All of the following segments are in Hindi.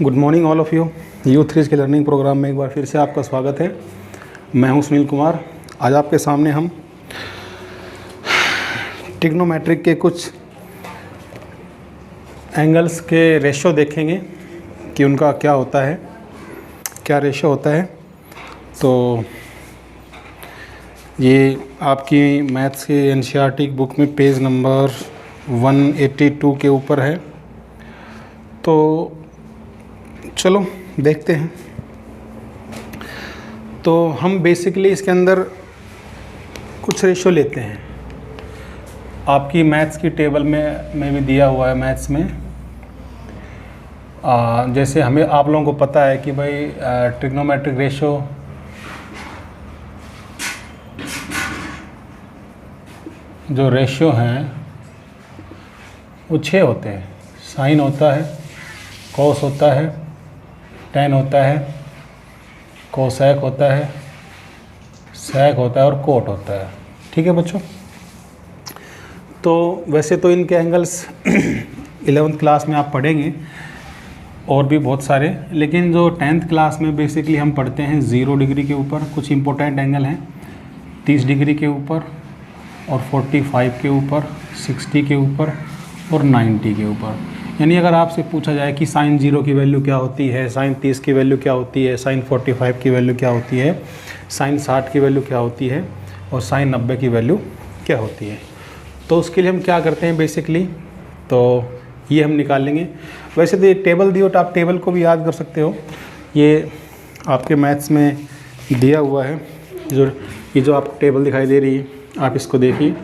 Good morning all of you. U3 के लर्निंग प्रोग्राम में एक बार फिर से आपका स्वागत है। मैं हूं सुनील कुमार। आज आपके सामने हम ट्रिग्नोमेट्रिक के कुछ एंगल्स के रेशो देखेंगे कि उनका क्या होता है, क्या रेशो होता है। तो ये आपकी मैथ्स के एनसीईआरटी बुक में पेज नंबर 182 के ऊपर है। तो चलो देखते हैं। तो हम बेसिकली इसके अंदर कुछ रेशो लेते हैं। आपकी मैथ्स की टेबल में भी दिया हुआ है मैथ्स में। जैसे हमें आप लोगों को पता है कि भाई ट्रिग्नोमेट्रिक रेशो जो रेशो हैं वो 6 होते हैं। साइन होता है, कॉस होता है, टेन होता है, कोसेक होता है, सेक होता है और कोट होता है। ठीक है बच्चों। तो वैसे तो इनके एंगल्स 11th क्लास में आप पढ़ेंगे और भी बहुत सारे, लेकिन जो 10th क्लास में बेसिकली हम पढ़ते हैं 0 डिग्री के ऊपर कुछ इंपॉर्टेंट एंगल हैं, 30 डिग्री के ऊपर और 45 के ऊपर, 60 के ऊपर और 90 के ऊपर। यानी अगर आपसे पूछा जाए कि साइन 0 की वैल्यू क्या होती है, साइन 30 की वैल्यू क्या होती है, साइन 45 की वैल्यू क्या होती है, साइन 60 की वैल्यू क्या होती है और साइन 90 की वैल्यू क्या होती है, तो उसके लिए हम क्या करते हैं बेसिकली, तो ये हम निकाल लेंगे। वैसे तो ये टेबल दी हो तो आप टेबल को भी याद कर सकते हो। ये आपके मैथ्स में दिया हुआ है। ये जो आपको टेबल दिखाई दे रही है, आप इसको देखिए।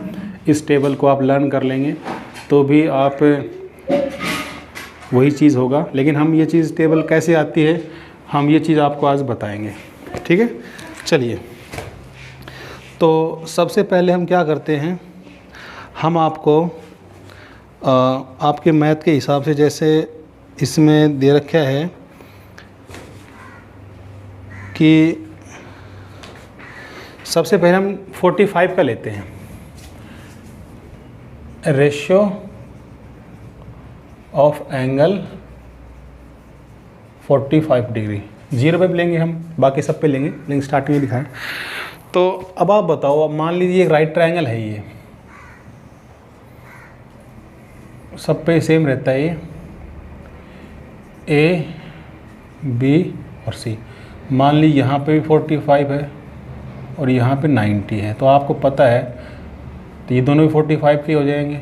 इस टेबल को आप लर्न कर लेंगे तो भी आप वही चीज़ होगा। लेकिन हम ये चीज़ टेबल कैसे आती है, हम ये चीज़ आपको आज बताएंगे। ठीक है, चलिए। तो सबसे पहले हम क्या करते हैं, हम आपको आपके मैथ के हिसाब से, जैसे इसमें दे रखा है कि सबसे पहले हम 45 का लेते हैं, रेशियो ऑफ एंगल 45 डिग्री। 0 पे भी लेंगे हम, बाकी सब पे लेंगे, लेकिन स्टार्टिंग में दिखाएं। तो अब आप बताओ, अब मान लीजिए एक राइट ट्रायंगल है, ये सब पे सेम रहता है, ये ए बी और सी। मान लीजिए यहाँ पे भी 45 है और यहाँ पे 90 है, तो आपको पता है तो ये दोनों भी 45 के हो जाएंगे,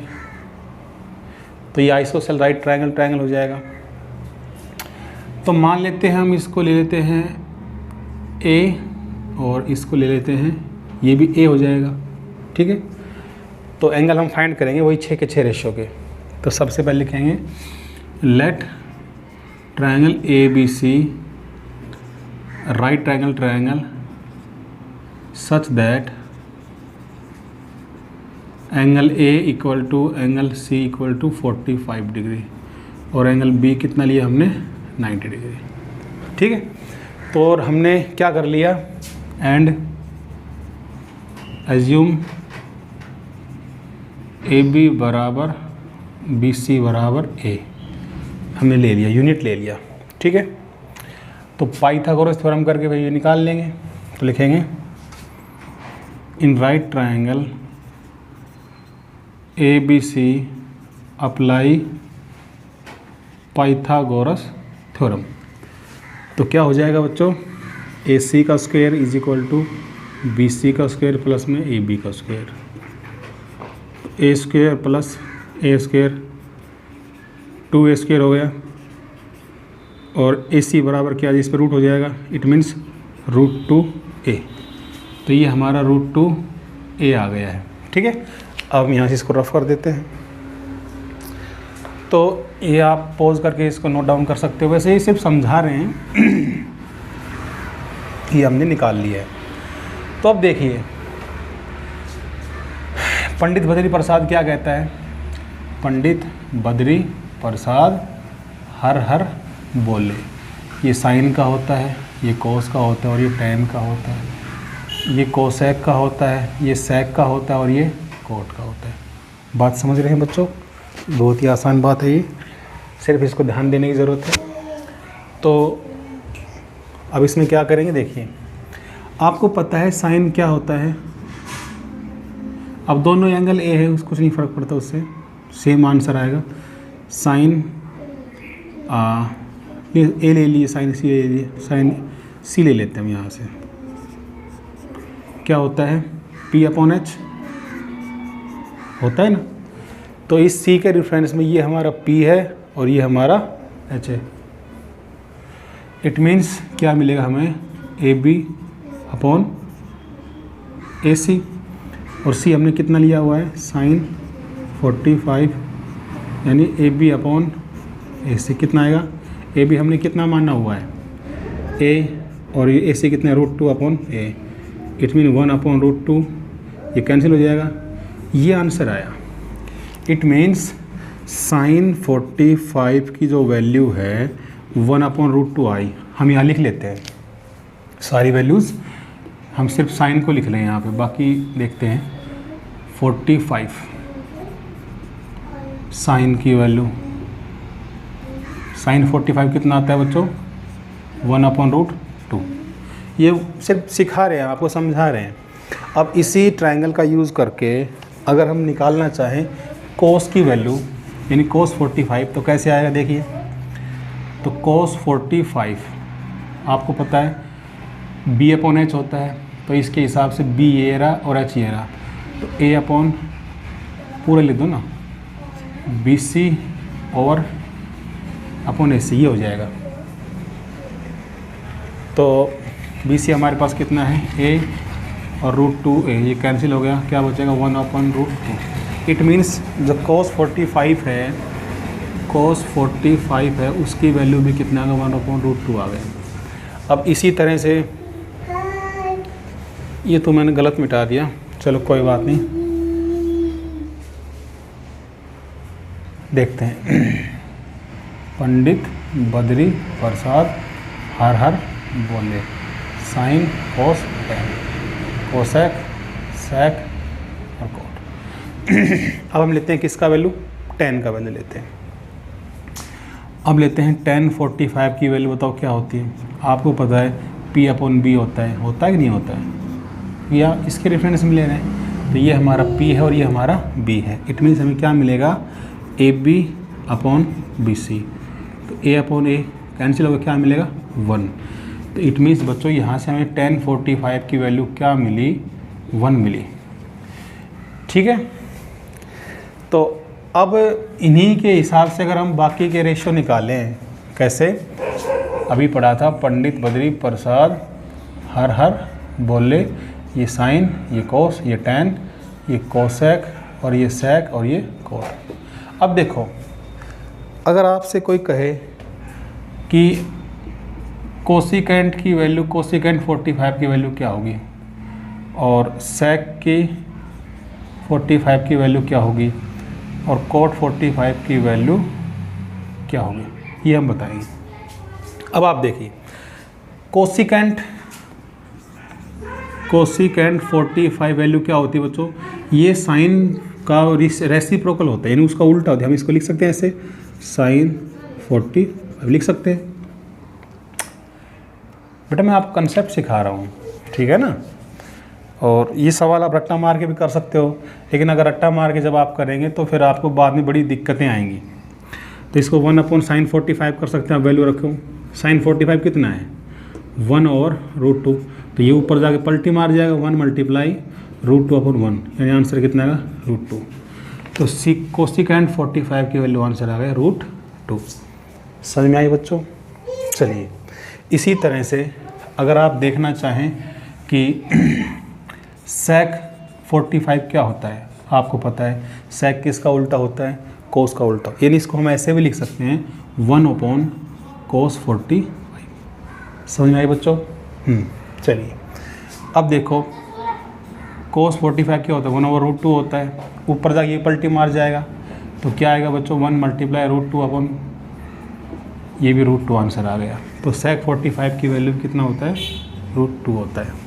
तो ये आइसोसेल राइट ट्रायंगल हो जाएगा। तो मान लेते हैं हम इसको ले लेते हैं ए और इसको ले लेते हैं, ये भी ए हो जाएगा। ठीक है, तो एंगल हम फाइंड करेंगे वही 6 के 6 रेशो के। तो सबसे पहले लिखेंगे let triangle A B C right triangle such that angle A equal to angle C equal to 45 degree और एंगल बी कितना लिया हमने, 90 डिग्री। ठीक है, तो और हमने क्या कर लिया, एंड एज्यूम ए बी बराबर बी सी बराबर ए, हमने ले लिया, यूनिट ले लिया। ठीक है, तो पाइथागोरस थ्योरम करके भाई ये निकाल लेंगे। तो लिखेंगे in right triangle A B C apply Pythagoras theorem. तो क्या हो जाएगा बच्चों, ए सी का square is equal to B C का स्क्वायर प्लस में ए बी का square, A square plus A square 2a square हो गया, और ए सी बराबर क्या, जिस पर रूट हो जाएगा, इट मीन्स √2a। तो ये हमारा √2a आ गया है। ठीक है, अब यहाँ से इसको रफ कर देते हैं। तो ये आप पॉज करके इसको नोट डाउन कर सकते हो। वैसे ये सिर्फ समझा रहे हैं कि हमने निकाल लिया है। तो अब देखिए पंडित बद्री प्रसाद क्या कहता है, पंडित बद्री प्रसाद हर हर बोले। ये साइन का होता है, ये कोस का होता है और ये टेन का होता है, ये कोसेक का होता है, ये सेक का होता है और ये कोट का होता है। बात समझ रहे हैं बच्चों, बहुत ही आसान बात है ये, सिर्फ इसको ध्यान देने की ज़रूरत है। तो अब इसमें क्या करेंगे, देखिए आपको पता है साइन क्या होता है। अब दोनों एंगल ए है, उसको कुछ नहीं फ़र्क पड़ता, उससे सेम आंसर आएगा। साइन ए ले लिए, साइन सी ले लिए, साइन सी ले लेते हैं हम यहाँ से। क्या होता है, पी अपॉन एच होता है ना। तो इस सी के रेफरेंस में ये हमारा पी है और ये हमारा एच है। इट मीन्स क्या मिलेगा हमें, ए बी अपॉन ए सी, और सी हमने कितना लिया हुआ है, साइन 45, यानी ए बी अपॉन ए सी कितना आएगा, ए बी हमने कितना माना हुआ है, ए, और ये ए सी कितना है, √2 upon A. It mean 1 upon √2, ये कैंसिल हो जाएगा, ये आंसर आया। इट मीन्स साइन 45 की जो वैल्यू है 1 अपॉन √2 आई। हम यहाँ लिख लेते हैं सारी वैल्यूज़, हम सिर्फ साइन को लिख लें यहाँ पे, बाकी देखते हैं। 45 साइन की वैल्यू, साइन 45 कितना आता है बच्चों, 1 अपॉन √2। ये सिर्फ सिखा रहे हैं, आपको समझा रहे हैं। अब इसी ट्रायंगल का यूज़ करके अगर हम निकालना चाहें कोस की वैल्यू, यानी कोस 45, तो कैसे आएगा देखिए। तो कोस 45 आपको पता है बी अपॉन एच होता है, तो इसके हिसाब से बी ये रहा और एच ये रहा, तो ए अपॉन पूरा लिख दो ना, बी सी और अपॉन ए सी, ये हो जाएगा। तो बी सी हमारे पास कितना है, ए और √2 ए, ये कैंसिल हो गया, क्या बचेगा 1 अपॉन √2। इट मीन्स जो कोस 45 है, कोस 45 है, उसकी वैल्यू भी कितना आ गया, 1 अपॉन √2 आ गया। अब इसी तरह से, ये तो मैंने गलत मिटा दिया, चलो कोई बात नहीं, देखते हैं। पंडित बद्री प्रसाद हर हर बोले, sine cos tan, cosec sec और कोट। अब हम लेते हैं किसका वैल्यू, टेन का वैल्यू लेते हैं। अब लेते हैं टेन 45 की वैल्यू, बताओ क्या होती है। आपको पता है पी अपॉन बी होता है कि नहीं होता है, या इसके रेफरेंस में ले रहे हैं, तो ये हमारा पी है और ये हमारा बी है। इट मीन्स हमें क्या मिलेगा, A B upon B C, तो ए अपॉन ए कैंसिल होगा, क्या मिलेगा 1। तो इट मीन्स बच्चों यहाँ से हमें टेन 45 की वैल्यू क्या मिली, 1 मिली। ठीक है, तो अब इन्हीं के हिसाब से अगर हम बाकी के रेशियो निकालें, कैसे, अभी पढ़ा था, पंडित बद्री प्रसाद हर हर बोले, ये साइन, ये कोस, ये टेन, ये कोसेक और ये सेक और ये कोट। अब देखो, अगर आपसे कोई कहे कि कोसिकेंट की वैल्यू, कोसिकेंट 45 की वैल्यू क्या होगी और सेक की 45 की वैल्यू क्या होगी और कोट 45 की वैल्यू क्या होगी, ये हम बताएंगे। अब आप देखिए, कोसिकेंट 45 वैल्यू क्या होती है बच्चों, ये साइन का रेसिप्रोकल होता है, यानी उसका उल्टा होता है। हम इसको लिख सकते हैं ऐसे, साइन 45 लिख सकते हैं। बेटा मैं आपको कंसेप्ट सिखा रहा हूँ, ठीक है ना। और ये सवाल आप रट्टा मार के भी कर सकते हो, लेकिन अगर रट्टा मार के जब आप करेंगे तो फिर आपको बाद में बड़ी दिक्कतें आएंगी। तो इसको 1 अपॉन साइन 45 कर सकते हैं, आप वैल्यू रखो। साइन 45 कितना है, 1 और √2, तो ये ऊपर जाके पलटी मार जाएगा, 1 मल्टीप्लाई √2 अपॉन 1, यानी आंसर कितना आएगा, √2। तो कोसिकेंट 45 की वैल्यू आंसर आ गया √2। समझ में आई बच्चों। चलिए, इसी तरह से अगर आप देखना चाहें कि सेक 45 क्या होता है, आपको पता है सेक किसका उल्टा होता है, कोस का उल्टा, यानी इसको हम ऐसे भी लिख सकते हैं 1 अपॉन कोस 45। समझ में आई बच्चों। चलिए, अब देखो कोस 45 क्या होता है, 1 ओवर √2 होता है, ऊपर जाके ये पलटी मार जाएगा, तो क्या आएगा बच्चों, 1 मल्टीप्लाई √2 अपॉन, ये भी √2 आंसर आ गया। तो सेक 45 की वैल्यू कितना होता है, √2 होता है।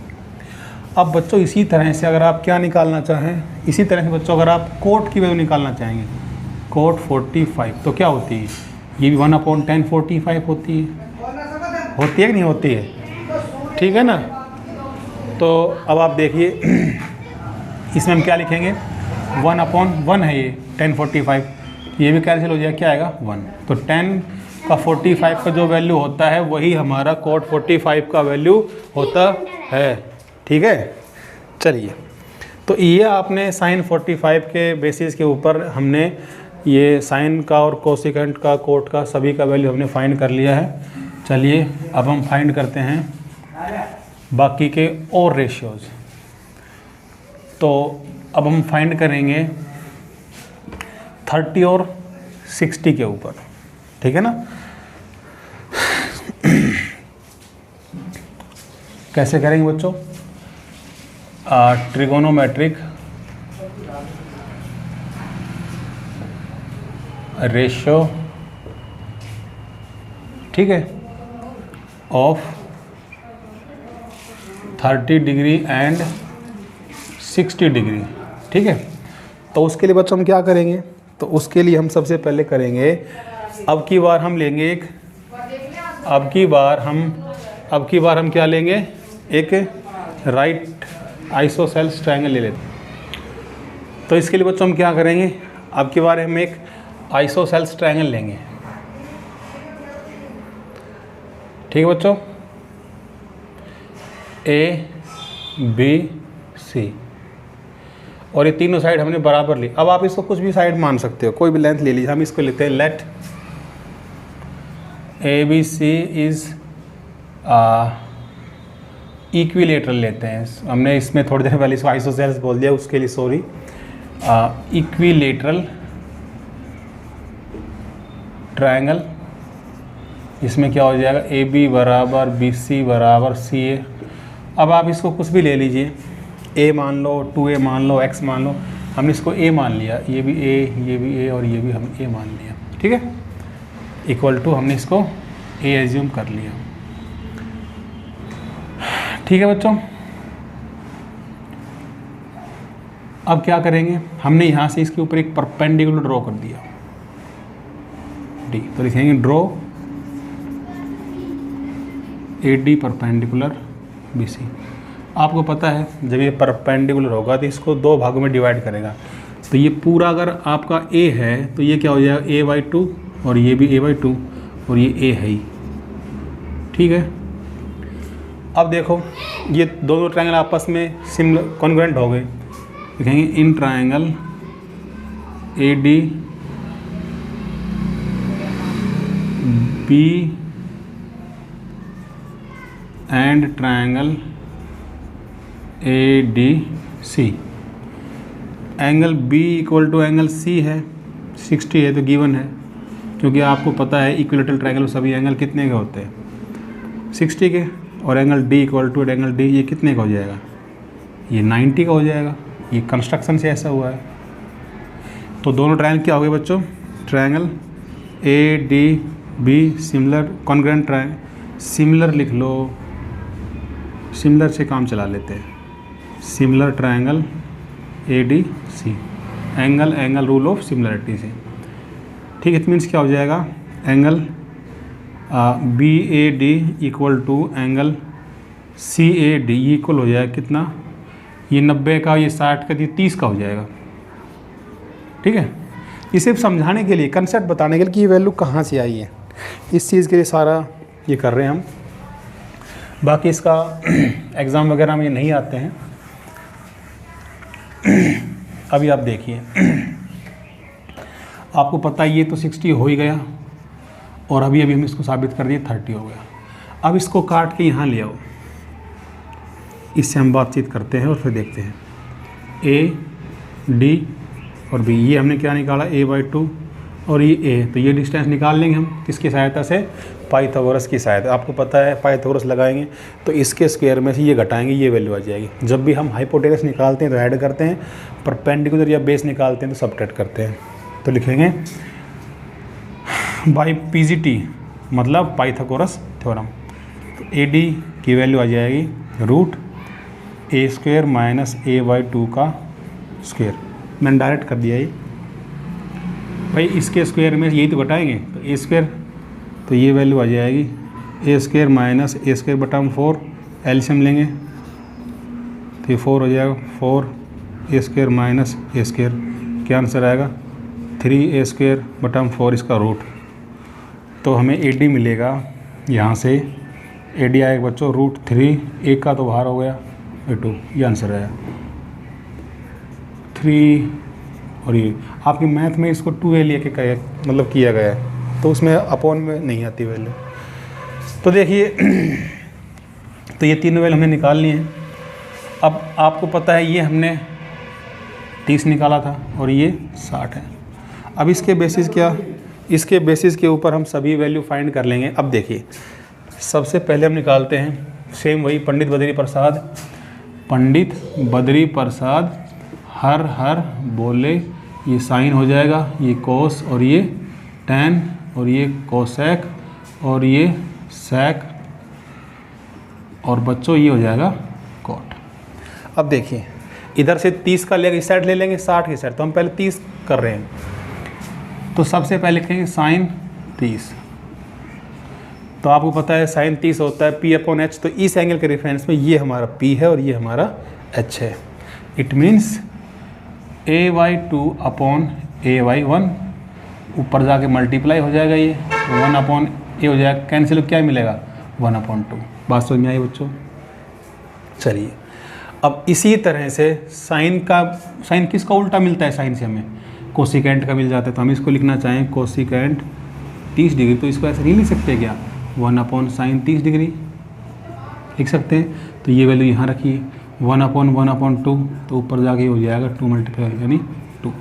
अब बच्चों इसी तरह से अगर आप क्या निकालना चाहें, इसी तरह से बच्चों अगर आप कोट की वैल्यू निकालना चाहेंगे, कोट 45 तो क्या होती है, ये भी 1 अपॉन 10 45 होती है। होती है कि नहीं होती है, ठीक है ना। तो अब आप देखिए इसमें हम क्या लिखेंगे, 1/1 है ये 1045, ये भी कैंसिल हो जाएगा, क्या आएगा 1। तो 10 का 45 का जो वैल्यू होता है वही हमारा कोट 45 का वैल्यू होता है, ठीक है। चलिए, तो ये आपने साइन 45 के बेसिस के ऊपर हमने ये साइन का और कोसिकेंट का कोट का सभी का वैल्यू हमने फाइंड कर लिया है। चलिए अब हम फाइंड करते हैं बाकी के और रेशियोज। तो अब हम फाइंड करेंगे 30 और 60 के ऊपर, ठीक है ना। कैसे करेंगे बच्चों, ट्रिगोनोमेट्रिक रेशियो, ठीक है, ऑफ 30 डिग्री एंड 60 डिग्री, ठीक है। तो उसके लिए बच्चों हम क्या करेंगे, तो उसके लिए हम सबसे पहले करेंगे, अब की बार हम लेंगे एक, अब की बार हम क्या लेंगे, एक राइट आइसोसेल्स ट्रायंगल ले लेते हैं। तो इसके लिए बच्चों हम क्या करेंगे, अब की बार हम एक आइसोसेल्स ट्रायंगल लेंगे, ठीक है बच्चों, ABC, और ये तीनों साइड हमने बराबर ली। अब आप इसको कुछ भी साइड मान सकते हो, कोई भी लेंथ ले लीजिए। हम इसको लेते हैं, लेट ABC इज इक्विलेटरल लेते हैं। हमने इसमें थोड़ी देर पहले इसको आइसोसेल्स बोल दिया, उसके लिए सॉरी। इक्विलेटरल ट्रायंगल, इसमें क्या हो जाएगा, AB बराबर BC बराबर CA। अब आप इसको कुछ भी ले लीजिए, A मान लो, 2A मान लो, X मान लो। हमने इसको A मान लिया, ये भी A, ये भी A और ये भी हम A मान लिया, ठीक है। इक्वल टू हमने इसको A एज्यूम कर लिया, ठीक है बच्चों। अब क्या करेंगे, हमने यहाँ से इसके ऊपर एक परपेंडिकुलर ड्रॉ कर दिया, D। तो लिखेंगे ड्रॉ AD परपेंडिकुलर BC। आपको पता है जब ये परपेंडिकुलर होगा तो इसको दो भागों में डिवाइड करेगा। तो ये पूरा अगर आपका A है तो ये क्या हो जाएगा, A/2, और ये भी A/2, और ये A है ही, ठीक है। अब देखो ये दोनों ट्रायंगल आपस में सिमिलर कॉन्ग्रुएंट हो गए। लिखेंगे in triangle AD B and triangle ADC। Angle B equal to angle C है, 60 है तो गिवन है, क्योंकि आपको पता है इक्विलेटरल ट्रायंगल सभी एंगल कितने के होते हैं, 60 के। और angle D equal to angle D, ये कितने का हो जाएगा, ये 90 का हो जाएगा। ये कंस्ट्रक्शन से ऐसा हुआ है। तो दोनों ट्रायंगल क्या हो गए बच्चों, triangle ADB similar congruent triangle, similar लिख लो, सिमिलर से काम चला लेते हैं, similar triangle ADC, angle rule of similarity से, ठीक है। इट मीन्स क्या हो जाएगा, angle BAD equal to angle CAD, ये इक्वल हो जाएगा कितना, ये 90 का, ये 60 का, ये 30 का हो जाएगा, ठीक है। ये सिर्फ समझाने के लिए, कंसेप्ट बताने के लिए कि ये वैल्यू कहाँ से आई है, इस चीज़ के लिए सारा ये कर रहे हैं हम। बाकी इसका एग्ज़ाम वगैरह में ये नहीं आते हैं। अभी आप देखिए, आपको पता है ये तो 60 हो ही गया, और अभी हम इसको साबित कर दिए 30 हो गया। अब इसको काट के यहाँ ले आओ, इससे हम बातचीत करते हैं और फिर देखते हैं। AD और B, ये हमने क्या निकाला, A/2, और ये A, तो ये डिस्टेंस निकाल लेंगे हम किसकी सहायता से, पाइथागोरस की सहायता। आपको पता है पाइथागोरस लगाएंगे तो इसके स्क्वायर में से ये घटाएंगे, ये वैल्यू आ जाएगी। जब भी हम हाइपोटेनस निकालते हैं तो ऐड करते हैं, परपेंडिकुलर या बेस निकालते हैं तो सबट्रैक्ट करते हैं। तो लिखेंगे बाई PGT, मतलब पाइथागोरस थ्योरम। तो AD की वैल्यू आ जाएगी √A² माइनस A/2 का स्क्वायर। मैंने डायरेक्ट कर दिया ये, भाई इसके स्क्वायर में यही तो घटाएंगे, तो A², तो ये वैल्यू आ जाएगी ए स्क्वायर माइनस ए स्क्वायर बटा 4, एलसीएम लेंगे तो ये 4 हो जाएगा, 4 ए स्क्वायर माइनस ए स्क्वायर, क्या आंसर आएगा 3 ए स्क्वायर बटा 4 इसका रूट। तो हमें ए डी मिलेगा, यहाँ से ए डी आएगा बच्चों √3, एक का तो बाहर हो गया, 2, ये आंसर आया 3। और ये आपके मैथ में इसको 2a लेके मतलब किया गया है, तो उसमें अपॉन में नहीं आती वैल्यू। तो देखिए तो ये तीनों वैल्यू हमने निकाल लिए हैं। अब आपको पता है ये हमने 30 निकाला था और ये 60 है। अब इसके बेसिस क्या, इसके बेसिस के ऊपर हम सभी वैल्यू फाइंड कर लेंगे। अब देखिए सबसे पहले हम निकालते हैं सेम वही पंडित बद्री प्रसाद हर बोले, ये साइन हो जाएगा, ये कोस और ये टैन और ये कोसेक और ये सेक और बच्चों ये हो जाएगा कॉट। अब देखिए इधर से 30 का लेकर इस साइड ले लेंगे 60 की साइड, तो हम पहले 30 कर रहे हैं। तो सबसे पहले लिखेंगे साइन 30। तो आपको पता है साइन 30 होता है P/H, तो इस एंगल के रेफरेंस में ये हमारा P है और ये हमारा H है। It means AY2 upon AY1, ऊपर जाके मल्टीप्लाई हो जाएगा, ये 1/A हो जाएगा, कैंसिल क्या मिलेगा 1/2। बात समझ में आई बच्चों? चलिए अब इसी तरह से साइन किसका उल्टा मिलता है, साइन से हमें कोसिकेंट का मिल जाता है। तो हम इसको लिखना चाहें कोसिकेंट 30 डिग्री, तो इसको ऐसे नहीं लिख सकते क्या 1/sin 30 डिग्री लिख सकते हैं। तो ये वैल्यू यहाँ रखिए 1/1/2, तो ऊपर जाके हो जाएगा 2 मल्टीप्लाई यानी 2।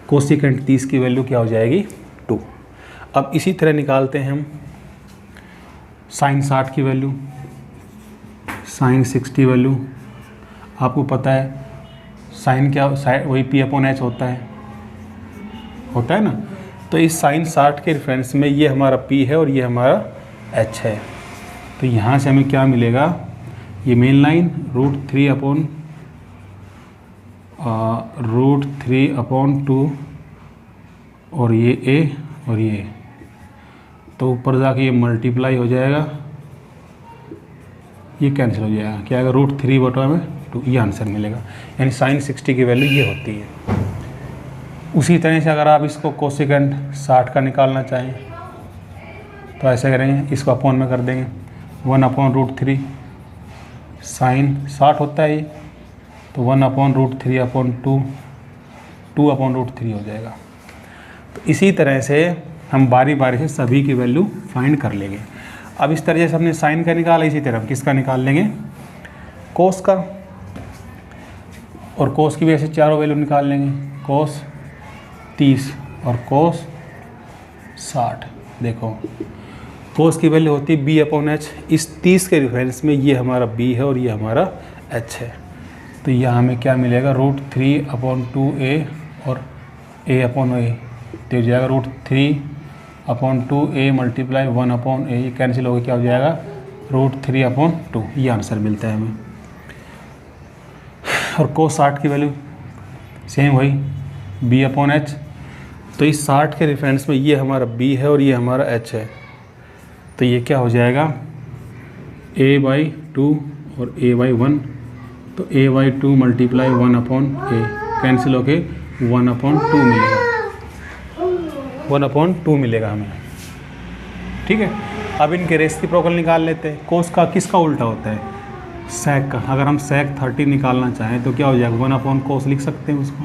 कोसिकेंट 30 की वैल्यू क्या हो जाएगी 2। अब इसी तरह निकालते हैं हम साइन 60 की वैल्यू, साइन 60 वैल्यू। आपको पता है साइन क्या, वही P/H होता है ना। तो इस साइन 60 के रेफरेंस में ये हमारा P है और ये हमारा H है। तो यहाँ से हमें क्या मिलेगा, ये मेन लाइन √3/2 और ये A और ये, तो ऊपर जाके ये मल्टीप्लाई हो जाएगा, ये कैंसिल हो जाएगा, क्या आएगा √3/2, ये आंसर मिलेगा। यानी साइन 60 की वैल्यू ये होती है। उसी तरह से अगर आप इसको कोसिकेंट 60 का निकालना चाहें तो ऐसे करेंगे, इसको अपॉन में कर देंगे 1/√3, साइन 60 होता है ये, तो 1/√3/2, 2/√3 हो जाएगा। तो इसी तरह से हम बारी बारी से सभी की वैल्यू फाइंड कर लेंगे। अब इस तरह से हमने साइन का निकाला, इसी तरह हम किसका निकाल लेंगे कोस का, और कोस की वजह से चारों वैल्यू निकाल लेंगे, कोस 30 और कोस 60। देखो कोस की वैल्यू होती है B/H, इस 30 के रेफरेंस में ये हमारा B है और ये हमारा H है। तो यहाँ हमें क्या मिलेगा √3/2A और A/A, तो हो जाएगा √3/2A मल्टीप्लाई 1/A, ये कैंसिल होकर क्या हो जाएगा √3/2, ये आंसर मिलता है हमें। और कोस 60 की वैल्यू सेम वही B/H, तो इस 60 के रेफरेंस में ये हमारा B है और ये हमारा H है। तो ये क्या हो जाएगा A/2 और A/1, तो A/2 मल्टीप्लाई 1/A, कैंसिल होके 1/2 मिलेगा, 1/2 मिलेगा हमें। ठीक है, अब इनके रेसिप्रोकल निकाल लेते हैं। कोस का किसका उल्टा होता है, सेक का। अगर हम सेक 30 निकालना चाहें तो क्या हो जाएगा 1/cos लिख सकते हैं उसको।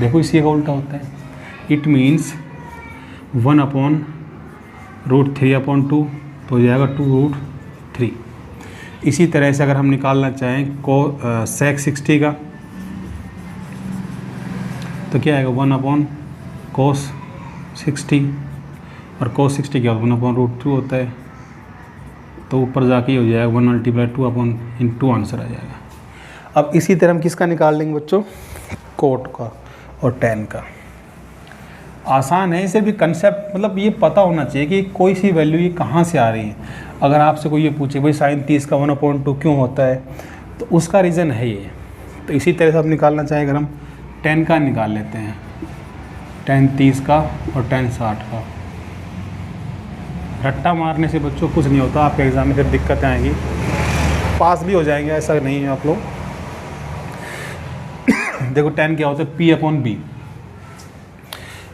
देखो इसी का उल्टा होता है, इट मीन्स 1/√3/2, तो हो जाएगा 2√3। इसी तरह से अगर हम निकालना चाहें सेक 60 का, तो क्या आएगा 1/cos 60, और cos 60 क्या होता है 1/√2 होता है, तो ऊपर जाके हो जाएगा 1 मल्टीप्लाई 2/2 आंसर आ जाएगा। अब इसी तरह हम किसका निकाल लेंगे बच्चों, कोट का और टैन का। आसान है, इसे भी कंसेप्ट मतलब ये पता होना चाहिए कि कोई सी वैल्यू ये कहाँ से आ रही है। अगर आपसे कोई ये पूछे भाई साइन 30 का 1/2 क्यों होता है, तो उसका रीज़न है ये। तो इसी तरह से आप निकालना चाहें, अगर हम टैन का निकाल लेते हैं, टैन 30 का और टैन 60 का, रट्टा मारने से बच्चों कुछ नहीं होता, आपके एग्ज़ाम में फिर दिक्कतें आएंगी, पास भी हो जाएंगे ऐसा नहीं है आप लोग। देखो tan क्या होता है, P/B,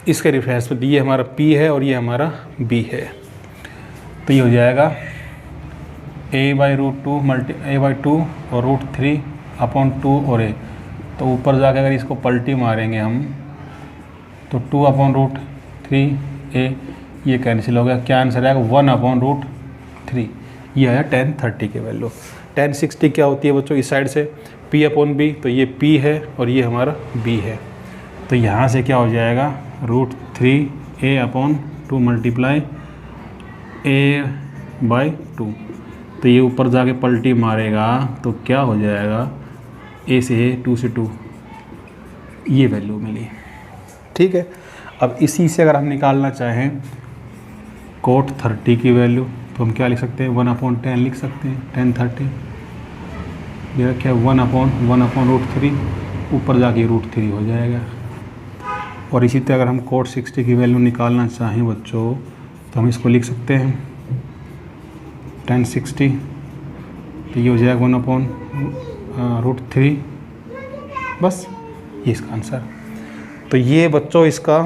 इसके रिफरेंस पे ये हमारा P है और ये हमारा B है, तो ये हो जाएगा a/2 और √3/2 और a। तो ऊपर जाके अगर इसको पलटी मारेंगे हम तो 2/√3a, ये कैंसिल हो गया, क्या आंसर आएगा 1/√3। ये आया tan 30 की वैल्यू। tan 60 क्या होती है बच्चों, इस साइड से P/B, तो ये P है और ये हमारा B है, तो यहाँ से क्या हो जाएगा √3a/2 मल्टीप्लाई a/2। तो ये ऊपर जाके पलटी मारेगा तो क्या हो जाएगा, a से a 2 से 2, ये वैल्यू मिली। ठीक है, अब इसी से अगर हम निकालना चाहें cot 30 की वैल्यू तो हम क्या लिख सकते हैं, 1/10 लिख सकते हैं। tan 30 ये क्या है 1/√3, ऊपर जाके √3 हो जाएगा। और इसी तरह अगर हम cot 60 की वैल्यू निकालना चाहें बच्चों तो हम इसको लिख सकते हैं tan 60, तो ये हो जाएगा 1/√3, बस ये इसका आंसर। तो ये बच्चों इसका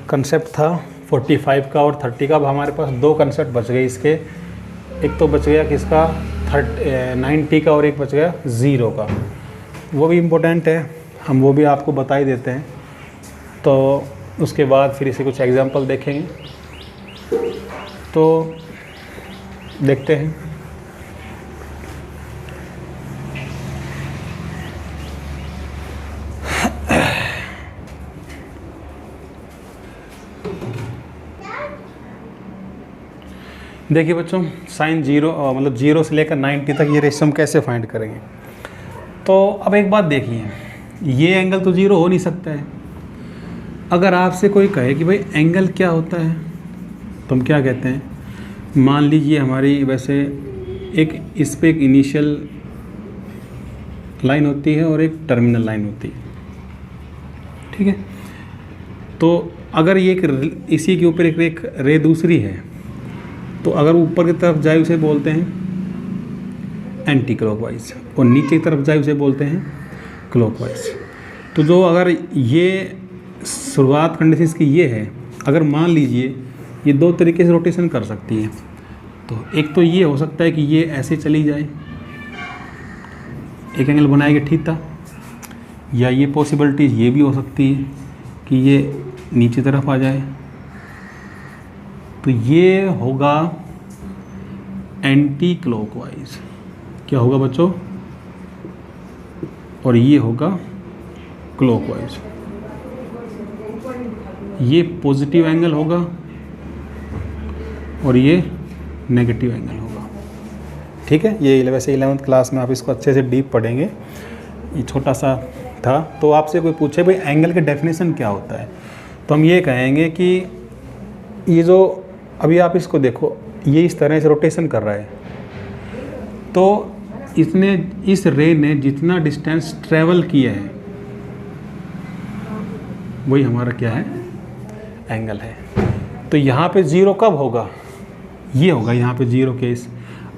कंसेप्ट था 45 का और 30 का। अब हमारे पास दो कंसेप्ट बच गए इसके, एक तो बच गया किसका 90 का और एक बच गया 0 का, वो भी इम्पोर्टेंट है, हम वो भी आपको बता ही देते हैं। तो उसके बाद फिर इसे कुछ एग्जांपल देखेंगे, तो देखते हैं। देखिए बच्चों, साइन 0 मतलब 0 से लेकर 90 तक ये रेशियो हम कैसे फाइंड करेंगे। तो अब एक बात देखिए, ये एंगल तो 0 हो नहीं सकता है। अगर आपसे कोई कहे कि भाई एंगल क्या होता है तो हम क्या कहते हैं, मान लीजिए हमारी वैसे एक इस पे एक इनिशियल लाइन होती है और एक टर्मिनल लाइन होती है, ठीक है। तो अगर ये एक इसी के ऊपर एक रे दूसरी है तो अगर ऊपर की तरफ जाए उसे बोलते हैं एंटी क्लॉकवाइज और नीचे की तरफ जाए उसे बोलते हैं क्लॉकवाइज। तो जो अगर ये शुरुआत कंडीशन इसकी ये है, अगर मान लीजिए ये दो तरीके से रोटेशन कर सकती है, तो एक तो ये हो सकता है कि ये ऐसे चली जाए, एक एंगल बनाएगी थीटा, या ये पॉसिबिलिटीज ये भी हो सकती है कि ये नीचे तरफ आ जाए, तो ये होगा एंटी क्लॉकवाइज। क्या होगा बच्चों, और ये होगा क्लॉकवाइज। ये पॉजिटिव एंगल होगा और ये नेगेटिव एंगल होगा, ठीक है। ये वैसे 11th क्लास में आप इसको अच्छे से डीप पढ़ेंगे, ये छोटा सा था। तो आपसे कोई पूछे भाई एंगल के डेफिनेशन क्या होता है, तो हम ये कहेंगे कि ये जो अभी आप इसको देखो, ये इस तरह से रोटेशन कर रहा है, तो इसने इस रे ने जितना डिस्टेंस ट्रेवल किया है वही हमारा क्या है, एंगल है। तो यहाँ पे 0 कब होगा, ये होगा यहाँ पे 0 केस।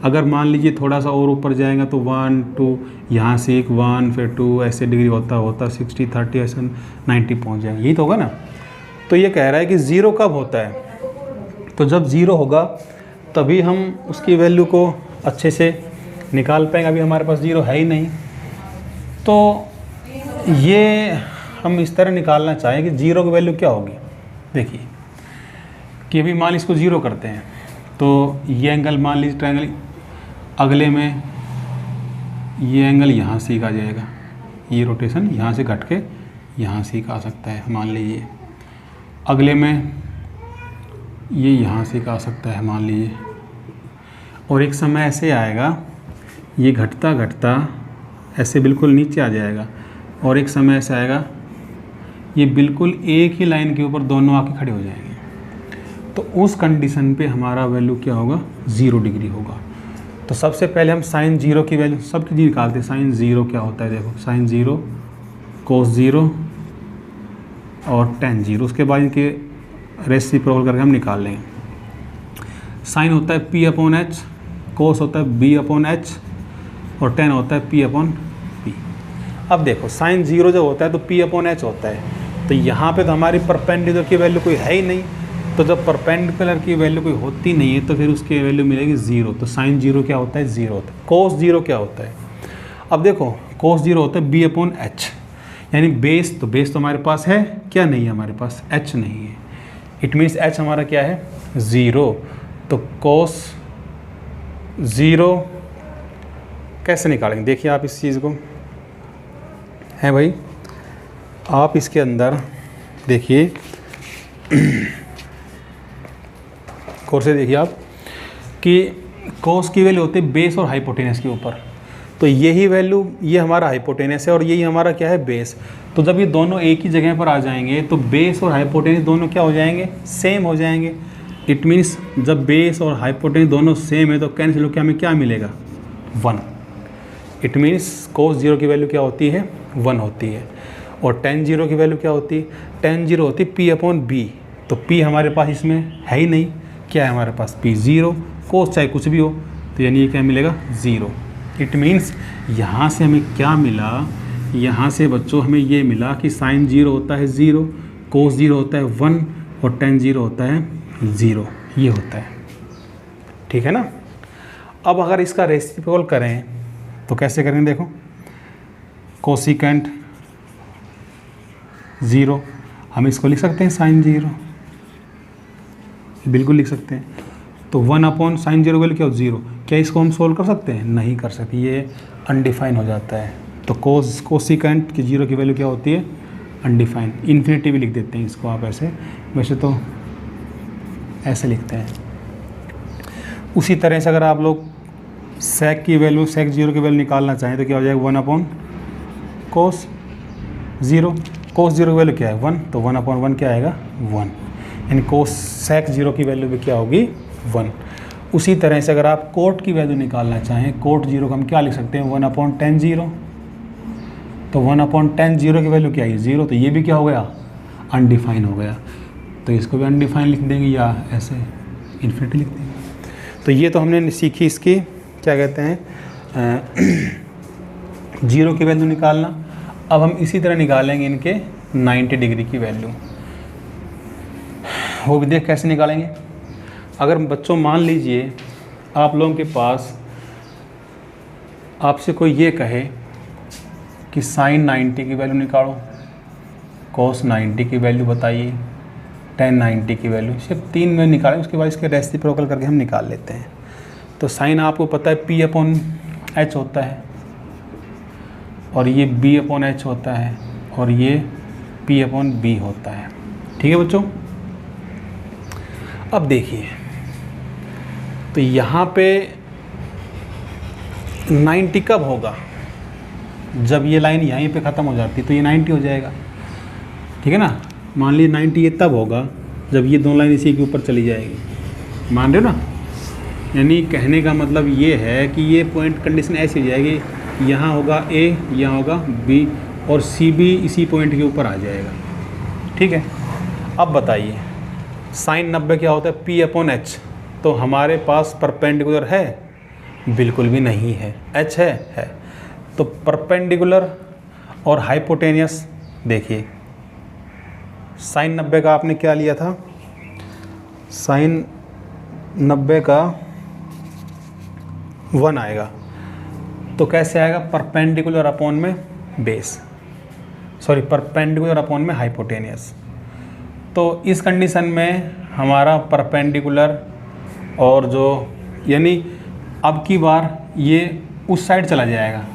अगर मान लीजिए थोड़ा सा और ऊपर जाएगा तो 1 2, यहाँ से एक 1 फिर 2 ऐसे डिग्री होता होता 60 30 ऐसा 90 पहुँच जाएगा, यही तो होगा ना। तो ये कह रहा है कि 0 कब होता है, तो जब 0 होगा तभी हम उसकी वैल्यू को अच्छे से निकाल पाएंगे। अभी हमारे पास 0 है ही नहीं, तो ये हम इस तरह निकालना चाहें कि 0 की वैल्यू क्या होगी। देखिए कि अभी मान इसको 0 करते हैं तो ये एंगल मान लीजिए ट्रायंगल, अगले में ये एंगल यहाँ से आ जाएगा, ये रोटेशन यहाँ से घट के यहाँ से आ सकता है, मान लीजिए। अगले में ये यहाँ से आ सकता है, मान लीजिए। और एक समय ऐसे आएगा ये घटता घटता ऐसे बिल्कुल नीचे आ जाएगा, और एक समय ऐसा आएगा ये बिल्कुल एक ही लाइन के ऊपर दोनों आके खड़े हो जाएंगे। तो उस कंडीशन पे हमारा वैल्यू क्या होगा, 0 डिग्री होगा। तो सबसे पहले हम साइन 0 की वैल्यू सब चीज़ निकालते हैं। साइन 0 क्या होता है, देखो साइन 0 कोस 0 और tan 0, उसके बाद इनके रेसिप्रोकल करके हम निकाल लेंगे। साइन होता है P अपॉन एच, कोस होता है B अपॉन एच, और टेन होता है P अपॉन P। अब देखो साइन 0 जब होता है तो P अपॉन एच होता है, तो यहाँ पे तो हमारी परपेंडिकुलर की वैल्यू कोई है ही नहीं, तो जब परपेंडिकुलर की वैल्यू कोई होती नहीं है तो फिर उसकी वैल्यू मिलेगी 0। तो साइन 0 क्या होता है? 0 होता है। कोस 0 क्या होता है? अब देखो कोस 0 होता है B अपॉन एच, यानी बेस तो हमारे पास है क्या? नहीं है हमारे पास, h नहीं है। इट मीन्स h हमारा क्या है? 0। तो कोस 0 कैसे निकालेंगे? देखिए आप इस चीज़ को, है भाई, आप इसके अंदर देखिए कोर्स से देखिए आप कि कोस की वैल्यू होती है बेस और हाइपोटेनस के ऊपर, तो यही वैल्यू, ये हमारा हाइपोटेनस है और यही हमारा क्या है? बेस। तो जब ये दोनों एक ही जगह पर आ जाएंगे तो बेस और हाइपोटेनस दोनों क्या हो जाएंगे? सेम हो जाएंगे। इट मीन्स जब बेस और हाइपोटेनस दोनों सेम है तो कैंसिल होकर हमें क्या मिलेगा? 1। इट मीन्स कोस 0 की वैल्यू क्या होती है? 1 होती है। और टेन 0 की वैल्यू क्या होती है? टेन 0 होती है P अपॉन B। तो P हमारे पास इसमें है ही नहीं, क्या है हमारे पास? P 0। कोस चाहे कुछ भी हो, तो यानी ये क्या मिलेगा? 0। इट मीन्स यहाँ से हमें क्या मिला? यहाँ से बच्चों हमें ये मिला कि साइन 0 होता है 0, कोस 0 होता है 1, और टेन 0 होता है 0। ये होता है, ठीक है ना। अब अगर इसका रेसिप्रोकल करें तो कैसे करेंगे? देखो कोसिकेंट 0, हम इसको लिख सकते हैं साइन 0, बिल्कुल लिख सकते हैं। तो 1 अपॉन साइन 0 वैल्यू क्या हो? 0। क्या इसको हम सोल्व कर सकते हैं? नहीं कर सकते, ये अनडिफाइन हो जाता है। तो कोसिकेंट की 0 की वैल्यू क्या होती है? अनडिफाइन। इन्फिनिटी भी लिख देते हैं इसको आप ऐसे, वैसे तो ऐसे लिखते हैं। उसी तरह से अगर आप लोग सेक की वैल्यू, सेक 0 की वैल्यू निकालना चाहें तो क्या हो जाएगा? 1 अपॉन कोस 0। कोस 0 की वैल्यू क्या है? 1, तो 1 अपॉन 1 क्या आएगा? 1। यानी कोस सेक 0 की वैल्यू भी क्या होगी? 1। उसी तरह से अगर आप कोट की वैल्यू निकालना चाहें, कोट 0 को हम क्या लिख सकते हैं? 1 अपॉन टेन 0। तो 1 अपॉन टेन 0 की वैल्यू क्या है? 0। तो ये भी क्या हो गया? अनडिफाइन हो गया। तो इसको भी अनडिफाइन लिख देंगे या ऐसे इन्फिनिटी लिख देंगे। तो ये तो हमने सीखी इसकी क्या कहते हैं 0 की वैल्यू निकालना। अब हम इसी तरह निकालेंगे इनके 90 डिग्री की वैल्यू। वो भी देख कैसे निकालेंगे। अगर बच्चों मान लीजिए आप लोगों के पास आपसे कोई ये कहे कि साइन 90 की वैल्यू निकालो, कोस 90 की वैल्यू बताइए, टेन 90 की वैल्यू, सिर्फ 3 में निकालें, उसके बाद इसके रेसिप्रोकल करके हम निकाल लेते हैं। तो साइन आपको पता है P अपॉन एच होता है, और ये B अपॉन एच होता है, और ये P अपॉन B होता है। ठीक है बच्चों। अब देखिए तो यहाँ पे 90 कब होगा? जब ये लाइन यहीं पे ख़त्म हो जाती तो ये 90 हो जाएगा, ठीक है ना। मान लीजिए 90 ये तब होगा जब ये दो लाइन इसी के ऊपर चली जाएगी, मान रहे हो ना। यानी कहने का मतलब ये है कि ये पॉइंट कंडीशन ऐसी हो जाएगी, यहाँ होगा A, यहाँ होगा B, और C भी इसी पॉइंट के ऊपर आ जाएगा, ठीक है। अब बताइए साइन 90 क्या होता है? P upon H. तो हमारे पास परपेंडिकुलर है? बिल्कुल भी नहीं है। h है। तो परपेंडिकुलर और हाइपोटेनियस, देखिए साइन 90 का आपने क्या लिया था? साइन 90 का 1 आएगा, तो कैसे आएगा? परपेंडिकुलर अपॉन में बेस, सॉरी परपेंडिकुलर अपॉन में हाइपोटेनियस। तो इस कंडीशन में हमारा परपेंडिकुलर और जो, यानी अब की बार ये उस साइड चला जाएगा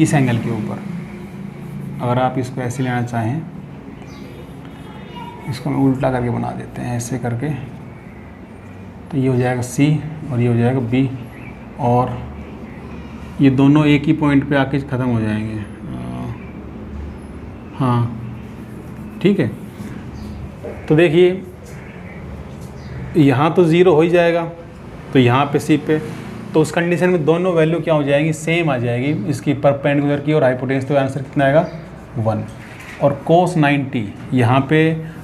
इस एंगल के ऊपर। अगर आप इसको ऐसे लेना चाहें, इसको हम उल्टा करके बना देते हैं ऐसे करके, तो ये हो जाएगा C और ये हो जाएगा B, और ये दोनों एक ही पॉइंट पे आके ख़त्म हो जाएंगे। हाँ ठीक है। तो देखिए यहाँ तो 0 हो ही जाएगा, तो यहाँ पे C पे, तो उस कंडीशन में दोनों वैल्यू क्या हो जाएगी? सेम आ जाएगी इसकी, परपेंडिकुलर की और हाइपोटेन्यूस। तो आंसर कितना आएगा? 1। और कोस 90 यहाँ पे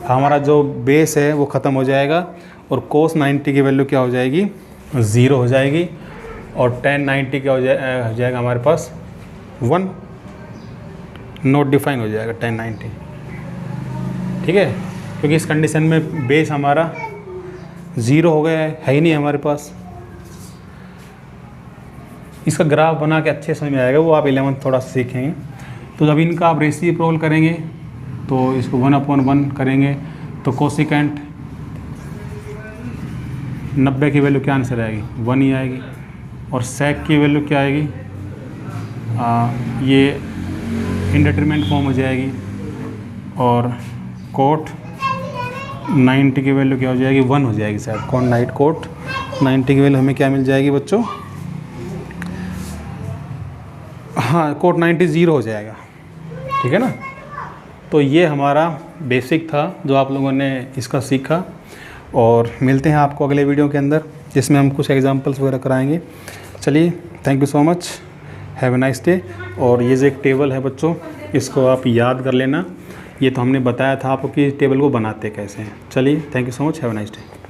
हमारा जो बेस है वो ख़त्म हो जाएगा, और कोस 90 की वैल्यू क्या हो जाएगी, 0 हो जाएगी। और tan 90 क्या हो जाएगा हमारे पास 1, नॉट डिफाइन हो जाएगा tan 90, ठीक है, क्योंकि इस कंडीशन में बेस हमारा 0 हो गया है ही नहीं हमारे पास। इसका ग्राफ बना के अच्छे समझ में आएगा, वो आप 11th थोड़ा सीखेंगे। तो जब इनका आप रेसिप्रोकल करेंगे तो इसको 1/1 करेंगे तो कोसिकेंट 90 की वैल्यू क्या आंसर आएगी, 1 ही आएगी। और सेक की वैल्यू क्या आएगी, ये इंडिटरमिनेट फॉर्म हो जाएगी। और कोट 90 की वैल्यू क्या हो जाएगी, 1 हो जाएगी शायद। कोट 90 की वैल्यू हमें क्या मिल जाएगी बच्चों, हाँ कोट 90 0 हो जाएगा, ठीक है ना। तो ये हमारा बेसिक था जो आप लोगों ने इसका सीखा। और मिलते हैं आपको अगले वीडियो के अंदर जिसमें हम कुछ एग्जांपल्स वगैरह कराएंगे। चलिए, thank you so much, have a nice day. और ये जो एक टेबल है बच्चों, इसको आप याद कर लेना। ये तो हमने बताया था आपको कि टेबल को बनाते कैसे हैं। चलिए, thank you so much, have a nice day.